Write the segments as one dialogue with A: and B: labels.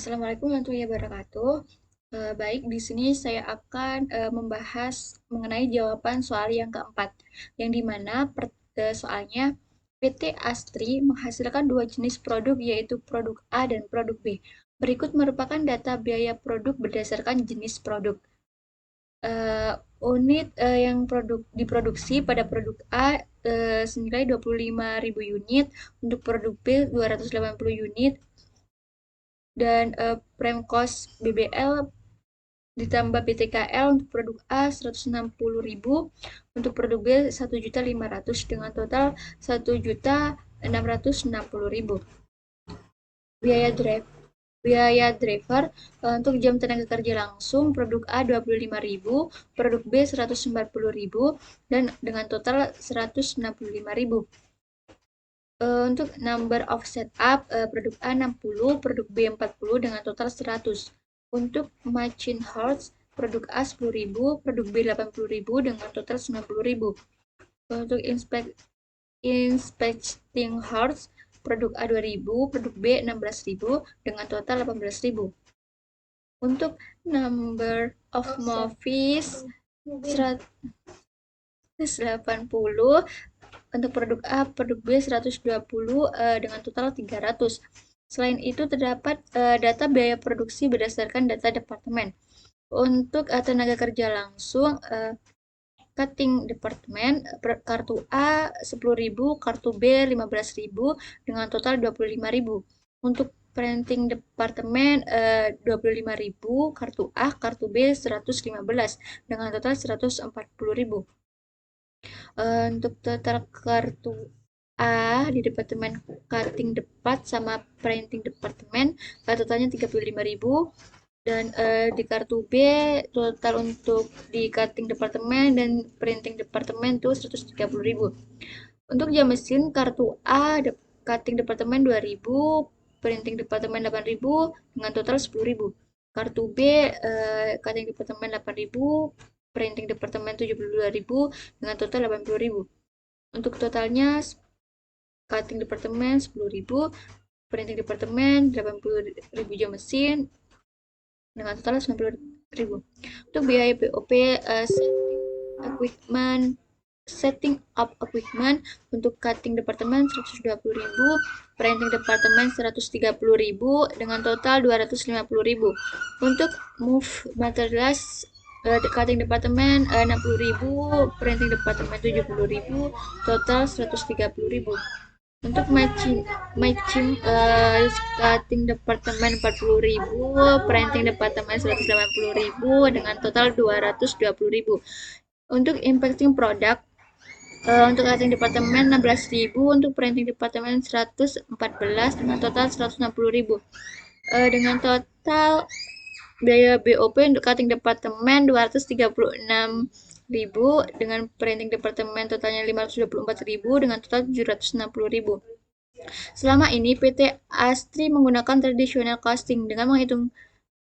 A: Assalamualaikum warahmatullahi wabarakatuh. Baik, di sini saya akan membahas mengenai jawaban soal yang keempat, yang dimana soalnya PT Astri menghasilkan dua jenis produk yaitu produk A dan produk B. Berikut merupakan data biaya produk berdasarkan jenis produk. Eh, Unit yang diproduksi pada produk A senilai 25.000 unit, untuk produk B 280 unit, dan prem cost BBL ditambah BTKL untuk produk A 160.000, untuk produk B 1.500.000 dengan total 1.660.000. Biaya drive Biaya driver untuk jam tenaga kerja langsung produk A 25.000, produk B 140.000 dan dengan total 165.000. Untuk number of setup, produk A 60, produk B 40 dengan total 100. Untuk machine horse, produk A 10.000, produk B 80.000 dengan total 90.000. Untuk inspecting horse, produk A 2.000, produk B 16.000 dengan total 18.000. Untuk number of movies 180, untuk produk A, produk B 120 dengan total 300. Selain itu terdapat data biaya produksi berdasarkan data departemen. Untuk tenaga kerja langsung, cutting department, kartu A 10.000, kartu B 15.000 dengan total 25.000. Untuk printing department 25.000, kartu A, kartu B 115 dengan total 140.000. Untuk total kartu A di departemen cutting depart sama printing departemen totalnya 35.000, dan di kartu B total untuk di cutting departemen dan printing departemen tuh 130.000. Untuk jam mesin kartu A cutting departemen 2.000, printing departemen 8.000 dengan total 10.000. Kartu B cutting departemen 8.000, printing departemen 72.000 dengan total 80.000. Untuk totalnya cutting departemen 10.000, printing departemen 80.000 jam mesin dengan total 90.000. Untuk biaya BOP setting up equipment untuk cutting departemen 120.000, printing departemen 130.000 dengan total 250.000. Untuk move materials cutting departemen 60.000, printing departemen 70.000, total 130.000. Untuk matching cutting departemen 40.000, printing departemen 180.000 dengan total 220.000. Untuk impacting produk, untuk cutting departemen 16.000, untuk printing departemen 114 dengan total 160.000. Dengan total biaya BOP untuk cutting departemen 236.000, dengan printing departemen totalnya 524.000 dengan total 760.000. Selama ini PT Astri menggunakan traditional costing dengan menghitung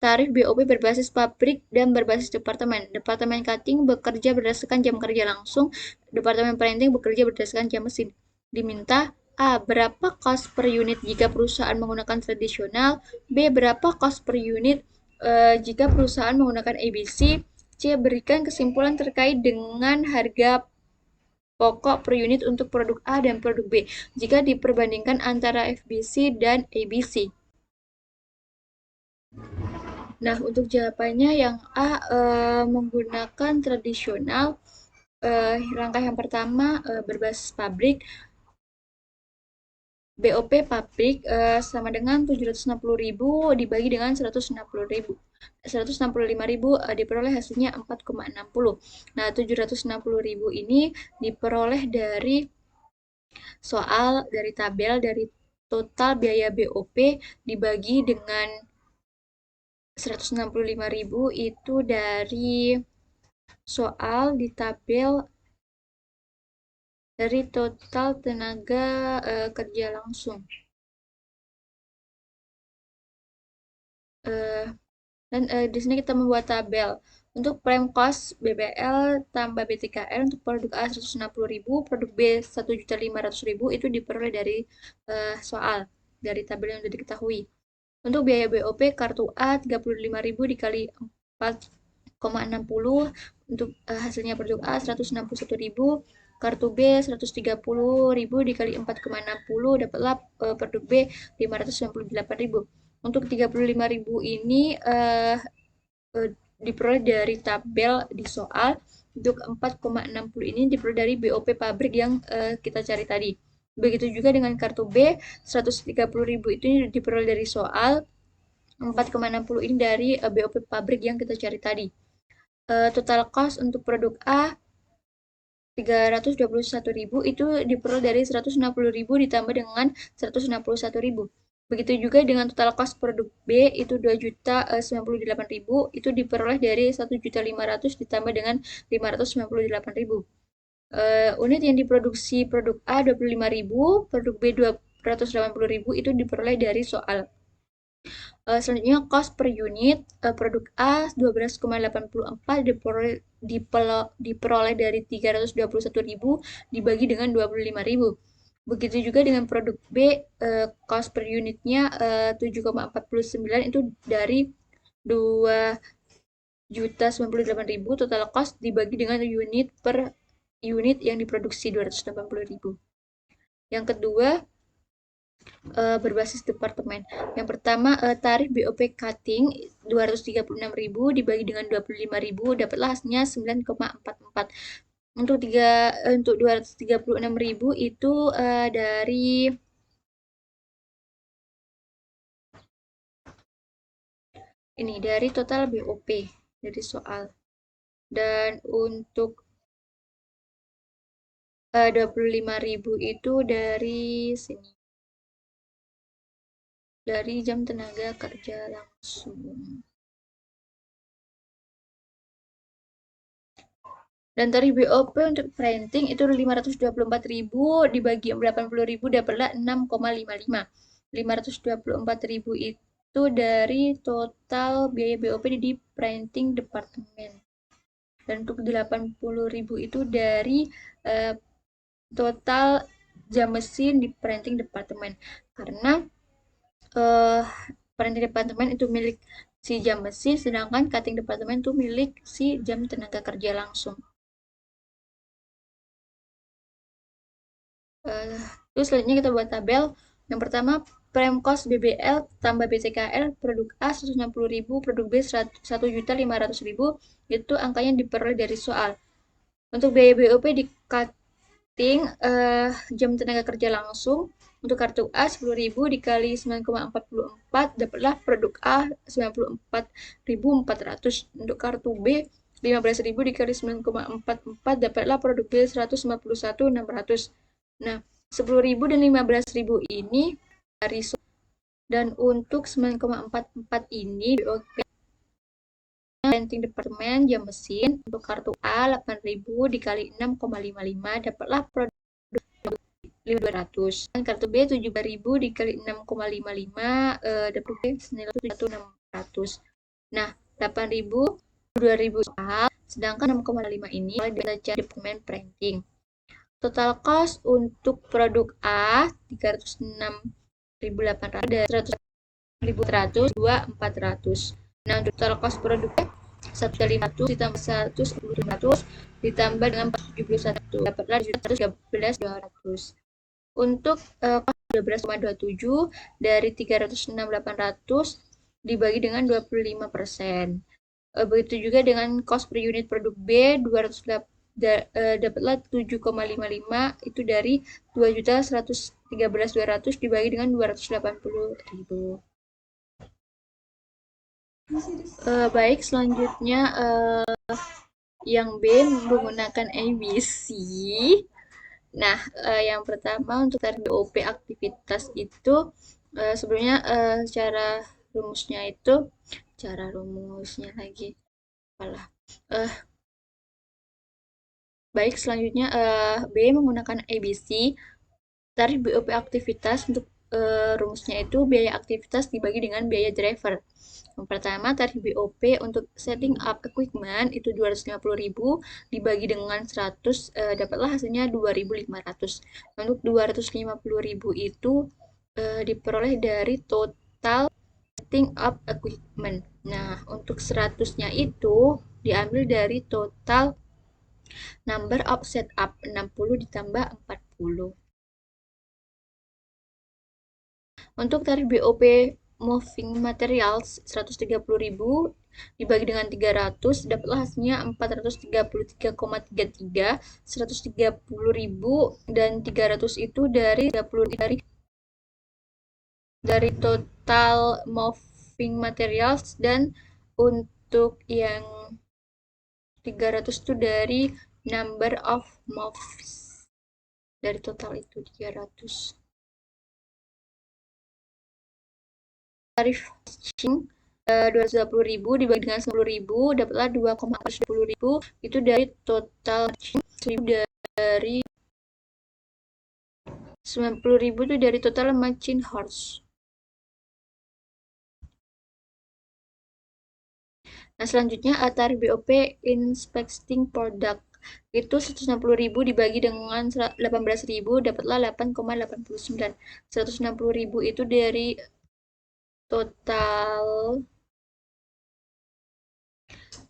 A: tarif BOP berbasis pabrik dan berbasis departemen. Departemen cutting bekerja berdasarkan jam kerja langsung, departemen printing bekerja berdasarkan jam mesin. Diminta A. Berapa cost per unit jika perusahaan menggunakan tradisional? B. Berapa cost per unit jika perusahaan menggunakan ABC? C. Berikan kesimpulan terkait dengan harga pokok per unit untuk produk A dan produk B jika diperbandingkan antara FBC dan ABC. Nah, untuk jawabannya yang A menggunakan tradisional, langkah yang pertama berbasis pabrik, BOP pabrik sama dengan 760.000 dibagi dengan 165.000 diperoleh hasilnya 4,60. Nah, 760.000 ini diperoleh dari tabel dari total biaya BOP dibagi dengan 165.000 itu dari soal di tabel dari total tenaga kerja langsung. Dan di sini kita membuat tabel. Untuk prime cost BBL tambah BTKL untuk produk A 160.000, produk B 1.500.000 itu diperoleh dari soal dari tabel yang sudah diketahui. Untuk biaya BOP kartu A 35.000 dikali 4,60. Untuk hasilnya produk A 161.000, kartu B 130.000 dikali 4,60, dapatlah produk B 598.000. Untuk 35.000 ini diperoleh dari tabel di soal. Untuk 4,60 ini diperoleh dari BOP pabrik yang kita cari tadi. Begitu juga dengan kartu B, 130.000 itu diperoleh dari soal. 4,60 ini dari BOP pabrik yang kita cari tadi. Total cost untuk produk A 321.000 itu diperoleh dari 160.000 ditambah dengan 161.000. Begitu juga dengan total cost produk B itu 2.098.000 itu diperoleh dari 1.500.000 ditambah dengan 598.000. Unit yang diproduksi produk A 25.000, produk B 280.000 itu diperoleh dari soal. Selanjutnya cost per unit produk A 12,84 diperoleh dari 321.000 dibagi dengan 25.000. Begitu juga dengan produk B, cost per unitnya 7,49 itu dari 2.098.000 total cost dibagi dengan unit per unit yang diproduksi 280.000. Yang kedua, berbasis departemen. Yang pertama, tarif BOP cutting 236.000 dibagi dengan 25.000 dapatlah hasilnya 9,44. Untuk 236.000 itu dari total BOP dari soal. Dan untuk 25.000 itu dari sini. Dari jam tenaga kerja langsung. Dan tarif BOP untuk printing itu 524.000 dibagi 80.000 dapatlah 6,55. 524.000 itu dari total biaya BOP di printing departemen. Dan untuk 80.000 itu dari total jam mesin di printing departemen. Karena printing departemen itu milik si jam mesin, sedangkan cutting departemen itu milik si jam tenaga kerja langsung. Terus selanjutnya kita buat tabel. Yang pertama, prime cost BBL tambah BCKL produk A 160.000, produk B 1.500.000, itu angkanya diperoleh dari soal. Untuk biaya BOP di cutting jam tenaga kerja langsung, untuk kartu A 10.000 dikali 9,44 dapatlah produk A 94.400. Untuk kartu B 15.000 dikali 9,44 dapatlah produk B 151.600. Nah, 10.000 dan 15.000 ini dari dan untuk 9,44 ini printing departemen jam mesin untuk kartu A 8.000 dikali 6,55 dapatlah produk 5.200. Dan kartu B 7.000 dikali 6,55 dapat senilai 1.600. Nah, 8.000 2.000 soal, sedangkan 6,5 ini baca departemen printing. Total cost untuk produk A 306.800 dan 100.100 2.400. Nah, untuk total cost produknya 1.500 ditambah 110.500 ditambah dengan 471 dapatlah 113.200. Untuk cost 12,27 dari 306.800 dibagi dengan 25%. Begitu juga dengan cost per unit produk B 208 dapatlah 7,55 itu dari 2.113.200 dibagi dengan 280.000. Baik, selanjutnya yang B menggunakan ABC. Nah, yang pertama untuk tarif BOP aktivitas itu sebenarnya cara rumusnya lagi apalah. Baik, selanjutnya B menggunakan ABC. Tarif BOP aktivitas untuk rumusnya itu biaya aktivitas dibagi dengan biaya driver. Yang pertama, tarif BOP untuk setting up equipment itu 250.000 dibagi dengan 100 dapatlah hasilnya 2.500. Untuk 250.000 itu diperoleh dari total Investing of Equipment. Nah, untuk 100-nya itu diambil dari total number of setup, 60 ditambah 40. Untuk tarif BOP Moving Materials 130.000 dibagi dengan 300, dapatlah hasilnya 433,33. 130.000 dan 300 itu dari total moving materials, dan untuk yang 300 itu dari number of moves. Dari total itu 300. Tarif packaging 220.000 dibagi dengan 10.000, dapatlah 2,420.000. Itu dari total 1.000 dari 90.000 itu dari total machine horse. Nah, selanjutnya tarif BOP Inspecting Product itu 160.000 dibagi dengan 18.000, dapatlah 8,89. 160.000 itu dari total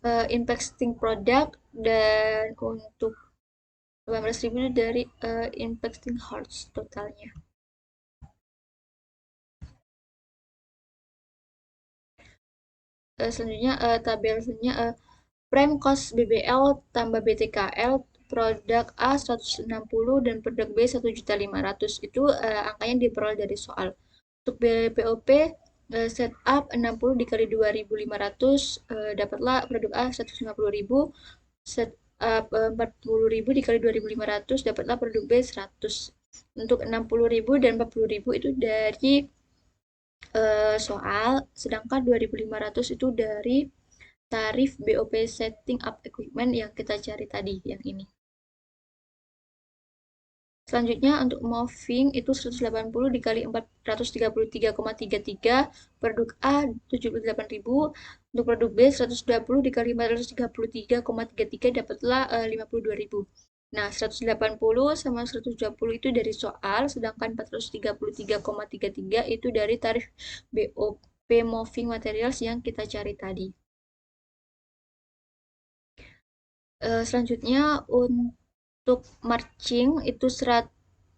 A: Inspecting Product, dan untuk 18.000 itu dari Inspecting Horse totalnya. Selanjutnya tabel selanjutnya prime cost BBL tambah BTKL produk A 160 dan produk B 1.500.000. Itu angkanya diperoleh dari soal. Untuk BPOP setup 60 dikali 2.500, dapatlah produk A 150.000. Setup 40.000 dikali 2.500, dapatlah produk B 100. Untuk 60.000 dan 40.000 itu dari soal, sedangkan 2.500 itu dari tarif BOP Setting Up Equipment yang kita cari tadi, yang ini. Selanjutnya untuk moving itu 180 dikali 433,33, produk A 78.000, untuk produk B 120 dikali 433,33, dapatlah 52.000. Nah, 180 sama 120 itu dari soal, sedangkan 433,33 itu dari tarif BOP Moving Materials yang kita cari tadi. Selanjutnya untuk marching itu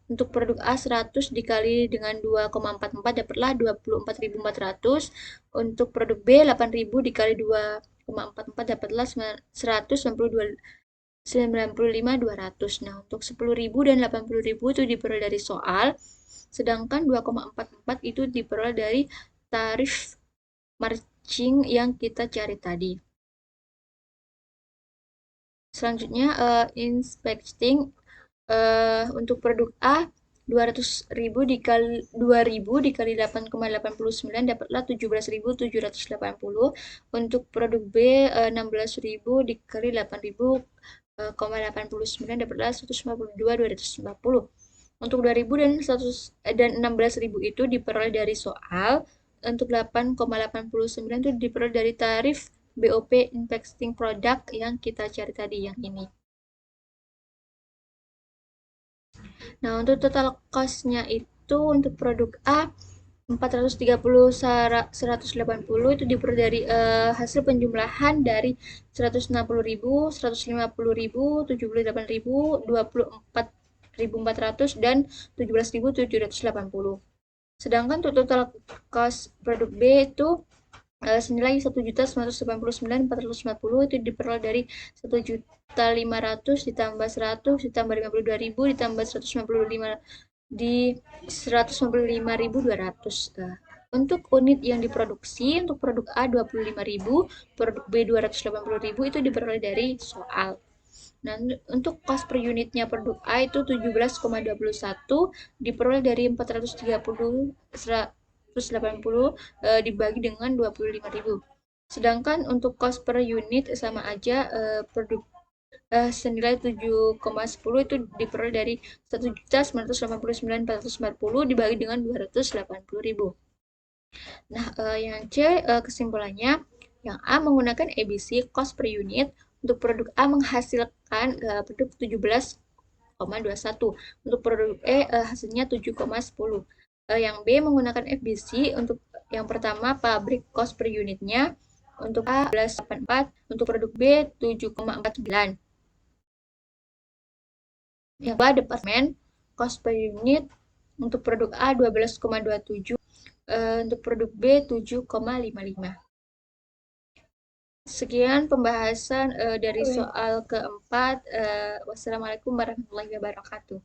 A: untuk produk A 100 dikali dengan 2,44, dapatlah 24.400. Untuk produk B 8.000 dikali 2,44, dapatlah 195.200. Nah, untuk 10.000 dan 80.000 itu diperoleh dari soal, sedangkan 2,44 itu diperoleh dari tarif marching yang kita cari tadi. Selanjutnya inspecting untuk produk A 200.000 dikali 2.000 dikali 8,89, dapatlah 17.780. Untuk produk B 16.000 dikali 8.000,89, dapatlah 152.250. Untuk 2.000 dan 16.000 itu diperoleh dari soal. Untuk 8,89 itu diperoleh dari tarif BOP Investing Product yang kita cari tadi, yang ini. Nah, untuk total cost-nya itu untuk produk A 430 180 itu diperoleh dari hasil penjumlahan dari 160.000, 150.000, 78.000, 24.400 dan 17.780. Sedangkan untuk total cost produk B itu senilai 1.989.440 itu diperoleh dari 1.500 ditambah 100 ditambah 52.000 ditambah 155 di 155.200. Untuk unit yang diproduksi, untuk produk A 25.000, produk B 280.000 itu diperoleh dari soal. Nah, untuk cost per unitnya produk A itu 17,21 diperoleh dari 430 180 dibagi dengan 25.000. Sedangkan untuk cost per unit sama aja, produk senilai 7,10 itu diperoleh dari 1.989.440 dibagi dengan 280.000. Nah, yang C kesimpulannya, yang A menggunakan ABC cost per unit. Untuk produk A menghasilkan produk 17,21. Untuk produk E hasilnya 7,10. Yang B menggunakan FBC untuk Yang pertama, pabrik cost per unitnya. Untuk A 11,84, untuk produk B 7,49. Yang kedua, departemen cost per unit. Untuk produk A 12,27, untuk produk B 7,55. Sekian pembahasan dari soal keempat. Wassalamualaikum warahmatullahi wabarakatuh.